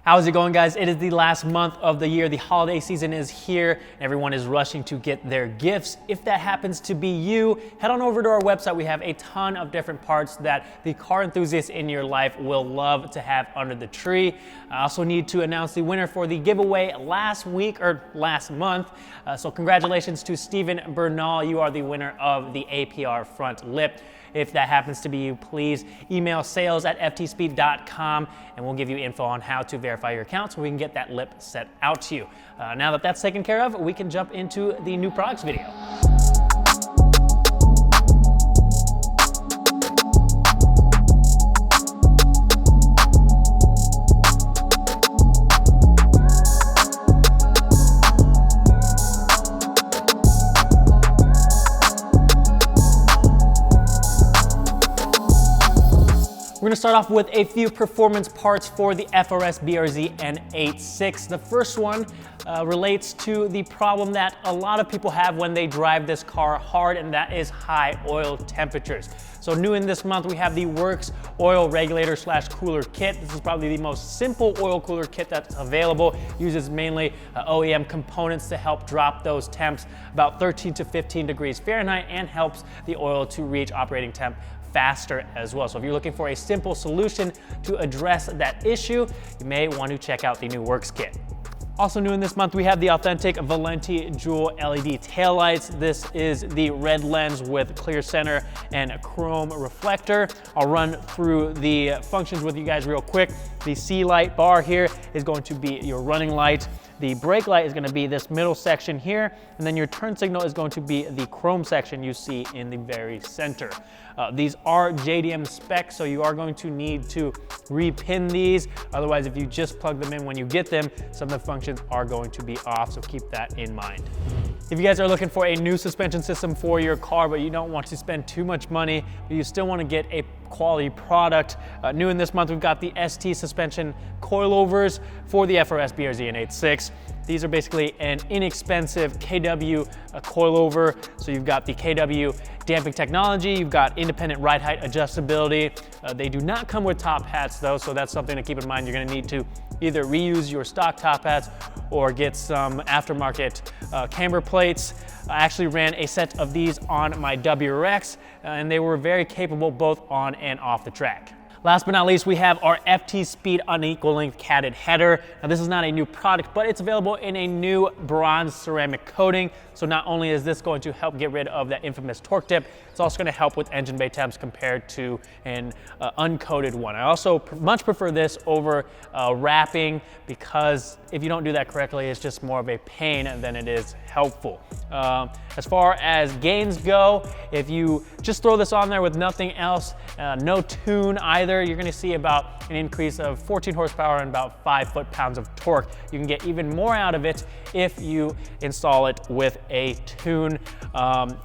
How's it going, guys? It is the last month of the year. The holiday season is here. Everyone is rushing to get their gifts. If that happens to be you, head on over to our website. We have a ton of different parts that the car enthusiasts in your life will love to have under the tree. I also need to announce the winner for the giveaway last month. So congratulations to Stephen Bernal. You are the winner of the APR front lip. If that happens to be you, please email sales@ftSpeed.com and we'll give you info on how to verify your account so we can get that lip set out to you. Now that that's taken care of, we can jump into the new products video. We're gonna start off with a few performance parts for the FRS BRZ N86. The first one relates to the problem that a lot of people have when they drive this car hard, and that is high oil temperatures. So new in this month, we have the worx oil regulator / cooler kit. This is probably the most simple oil cooler kit that's available. Uses mainly OEM components to help drop those temps about 13 to 15 degrees Fahrenheit and helps the oil to reach operating temp faster as well. So if you're looking for a simple solution to address that issue, you may want to check out the new worx kit. Also new in this month, we have the authentic Valenti dual LED taillights. This is the red lens with clear center and a chrome reflector. I'll run through the functions with you guys real quick. The C light bar here is going to be your running light. The brake light is going to be this middle section here, and then your turn signal is going to be the chrome section you see in the very center. These are JDM specs, so you are going to need to repin these. Otherwise, if you just plug them in when you get them, some of the functions are going to be off, so keep that in mind. If you guys are looking for a new suspension system for your car, but you don't want to spend too much money, but you still want to get a quality product, new in this month, we've got the ST Suspension Coilovers for the FRS BRZ N86. These are basically an inexpensive KW coilover. So you've got the KW damping technology, you've got independent ride height adjustability. They do not come with top hats though, so that's something to keep in mind. You're gonna need to either reuse your stock top hats or get some aftermarket camber plates. I actually ran a set of these on my WRX and they were very capable both on and off the track. Last but not least, we have our FTSpeed unequal length catted header. Now this is not a new product, but it's available in a new bronze ceramic coating. So not only is this going to help get rid of that infamous torque dip, it's also going to help with engine bay temps compared to an uncoated one. I also much prefer this over wrapping because if you don't do that correctly, it's just more of a pain than it is helpful. As far as gains go, if you just throw this on there with nothing else, no tune either, you're going to see about an increase of 14 horsepower and about 5 foot-pounds of torque. You can get even more out of it if you install it with a tune.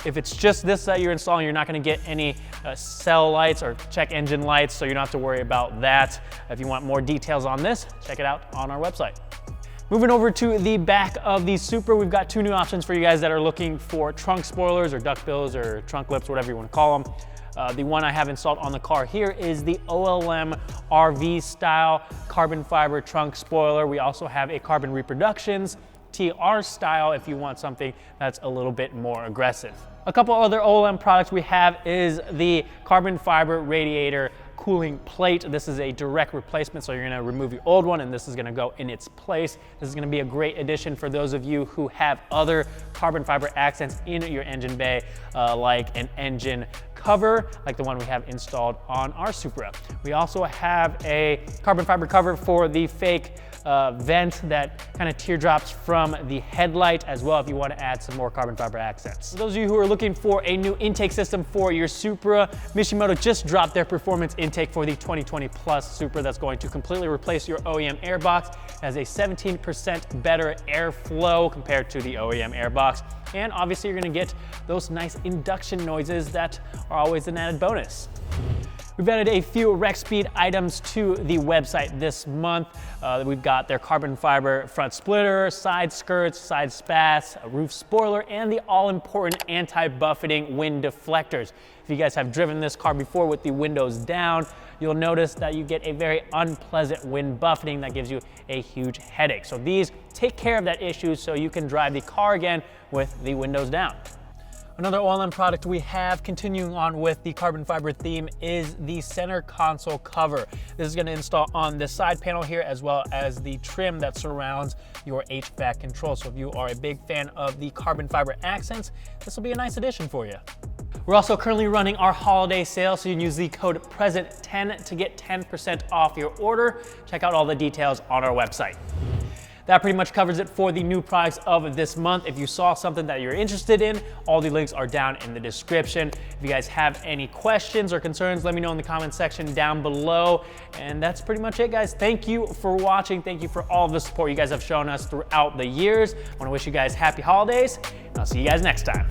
If it's just this that you're installing, you're not going to get any cell lights or check engine lights, so you don't have to worry about that. If you want more details on this, check it out on our website. Moving over to the back of the Supra, we've got two new options for you guys that are looking for trunk spoilers or duckbills or trunk lips, whatever you want to call them. The one I have installed on the car here is the OLM RV style carbon fiber trunk spoiler. We also have a carbon Reproductions TR style if you want something that's a little bit more aggressive. A couple other OLM products we have is the carbon fiber radiator cooling plate. This is a direct replacement, so you're gonna remove your old one and this is gonna go in its place. This is gonna be a great addition for those of you who have other carbon fiber accents in your engine bay, like an engine cover, like the one we have installed on our Supra. We also have a carbon fiber cover for the fake vent that kind of teardrops from the headlight as well if you want to add some more carbon fiber accents. For those of you who are looking for a new intake system for your Supra, Mishimoto just dropped their performance intake for the 2020 Plus Supra that's going to completely replace your OEM airbox. It has a 17% better airflow compared to the OEM airbox. And obviously you're gonna get those nice induction noises that are always an added bonus. We've added a few Rexpeed items to the website this month. We've got their carbon fiber front splitter, side skirts, side spats, a roof spoiler, and the all-important anti-buffeting wind deflectors. If you guys have driven this car before with the windows down, you'll notice that you get a very unpleasant wind buffeting that gives you a huge headache. So these take care of that issue so you can drive the car again with the windows down. Another OLM product we have, continuing on with the carbon fiber theme, is the center console cover. This is going to install on the side panel here, as well as the trim that surrounds your HVAC control. So if you are a big fan of the carbon fiber accents, this will be a nice addition for you. We're also currently running our holiday sale, so you can use the code PRESENT10 to get 10% off your order. Check out all the details on our website. That pretty much covers it for the new products of this month. If you saw something that you're interested in, all the links are down in the description. If you guys have any questions or concerns, let me know in the comment section down below. And that's pretty much it, guys. Thank you for watching. Thank you for all the support you guys have shown us throughout the years. I want to wish you guys happy holidays, and I'll see you guys next time.